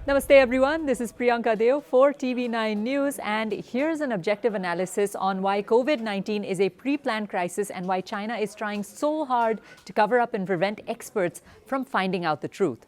Namaste everyone, this is Priyanka Deo for TV9 News, and here's an objective analysis on why COVID-19 is a pre-planned crisis and why China is trying so hard to cover up and prevent experts from finding out the truth.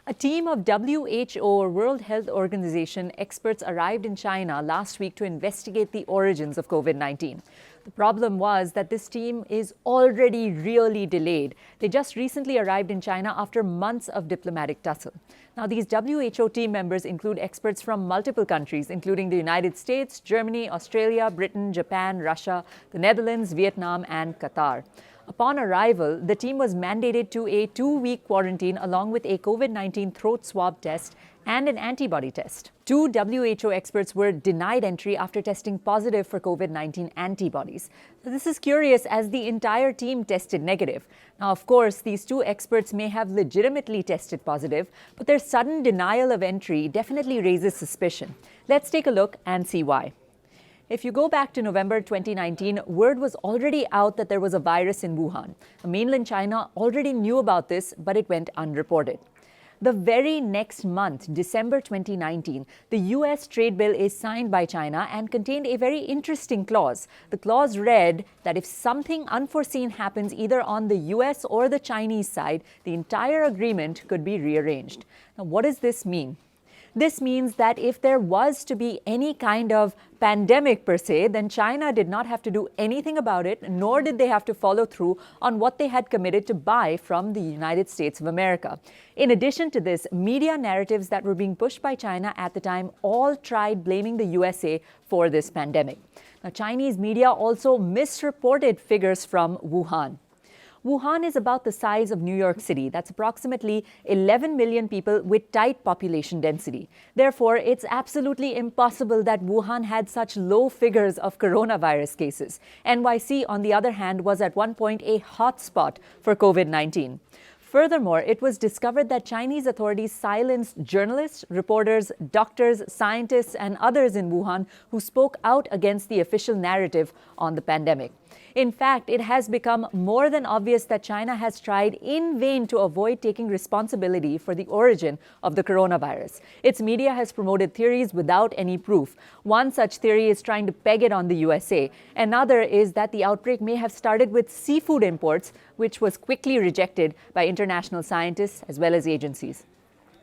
A team of WHO, or World Health Organization, experts arrived in China last week to investigate the origins of COVID-19. The problem was that this team is already really delayed. They just recently arrived in China after months of diplomatic tussle. Now, these WHO team members include experts from multiple countries, including the United States, Germany, Australia, Britain, Japan, Russia, the Netherlands, Vietnam, and Qatar. Upon arrival, the team was mandated to a 2-week quarantine along with a COVID-19 throat swab test and an antibody test. 2 WHO experts were denied entry after testing positive for COVID-19 antibodies. This is curious as the entire team tested negative. Now, of course, these 2 experts may have legitimately tested positive, but their sudden denial of entry definitely raises suspicion. Let's take a look and see why. If you go back to November 2019, word was already out that there was a virus in Wuhan. Mainland China already knew about this, but it went unreported. The very next month, December 2019, the US trade bill is signed by China and contained a very interesting clause. The clause read that if something unforeseen happens either on the US or the Chinese side, the entire agreement could be rearranged. Now, what does this mean? This means that if there was to be any kind of pandemic per se, then China did not have to do anything about it, nor did they have to follow through on what they had committed to buy from the United States of America. In addition to this, media narratives that were being pushed by China at the time all tried blaming the USA for this pandemic. Now, Chinese media also misreported figures from Wuhan. Wuhan is about the size of New York City. That's approximately 11 million people with tight population density. Therefore, it's absolutely impossible that Wuhan had such low figures of coronavirus cases. NYC, on the other hand, was at one point a hotspot for COVID-19. Furthermore, it was discovered that Chinese authorities silenced journalists, reporters, doctors, scientists, and others in Wuhan who spoke out against the official narrative on the pandemic. In fact, it has become more than obvious that China has tried in vain to avoid taking responsibility for the origin of the coronavirus. Its media has promoted theories without any proof. One such theory is trying to peg it on the USA. Another is that the outbreak may have started with seafood imports, which was quickly rejected by international scientists as well as agencies.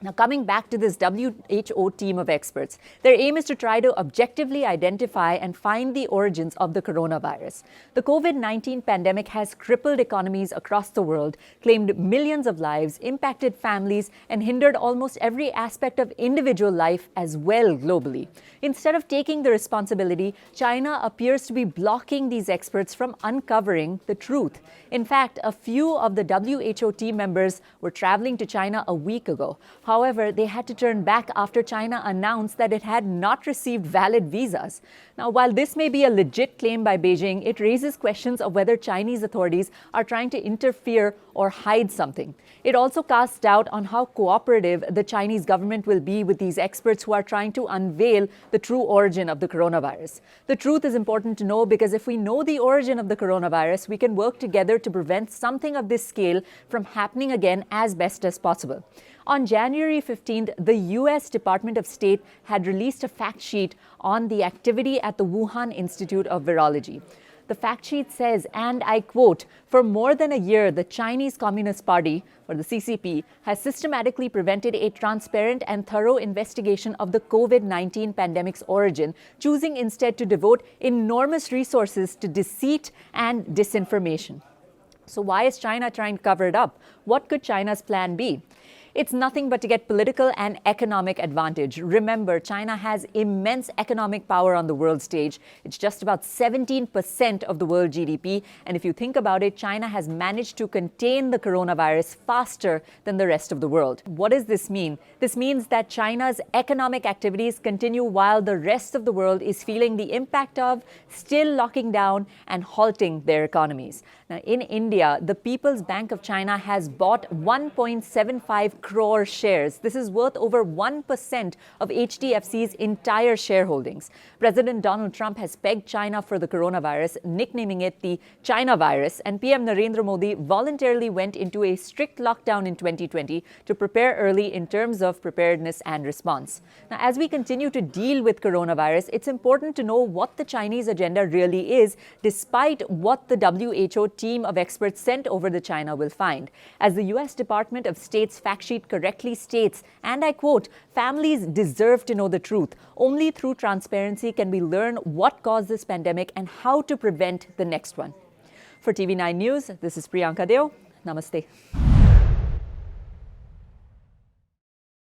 Now, coming back to this WHO team of experts, their aim is to try to objectively identify and find the origins of the coronavirus. The COVID-19 pandemic has crippled economies across the world, claimed millions of lives, impacted families, and hindered almost every aspect of individual life as well globally. Instead of taking the responsibility, China appears to be blocking these experts from uncovering the truth. In fact, a few of the WHO team members were traveling to China a week ago. However, they had to turn back after China announced that it had not received valid visas. Now, while this may be a legit claim by Beijing, it raises questions of whether Chinese authorities are trying to interfere or hide something. It also casts doubt on how cooperative the Chinese government will be with these experts who are trying to unveil the true origin of the coronavirus. The truth is important to know because if we know the origin of the coronavirus, we can work together to prevent something of this scale from happening again as best as possible. On January 15th, the U.S. Department of State had released a fact sheet on the activity at the Wuhan Institute of Virology. The fact sheet says, and I quote, "For more than a year, the Chinese Communist Party, or the CCP, has systematically prevented a transparent and thorough investigation of the COVID-19 pandemic's origin, choosing instead to devote enormous resources to deceit and disinformation." So why is China trying to cover it up? What could China's plan be? It's nothing but to get political and economic advantage. Remember, China has immense economic power on the world stage. It's just about 17% of the world GDP. And if you think about it, China has managed to contain the coronavirus faster than the rest of the world. What does this mean? This means that China's economic activities continue while the rest of the world is feeling the impact of still locking down and halting their economies. Now, in India, the People's Bank of China has bought 1.75 crore shares. This is worth over 1% of HDFC's entire shareholdings. President Donald Trump has pegged China for the coronavirus, nicknaming it the China virus, and PM Narendra Modi voluntarily went into a strict lockdown in 2020 to prepare early in terms of preparedness and response. Now, as we continue to deal with coronavirus, it's important to know what the Chinese agenda really is, despite what the WHO team of experts sent over to China will find. As the US Department of State's fact sheet correctly states, and I quote, "Families deserve to know the truth. Only through transparency can we learn what caused this pandemic and how to prevent the next one." For TV9 News, this is Priyanka Deo. Namaste.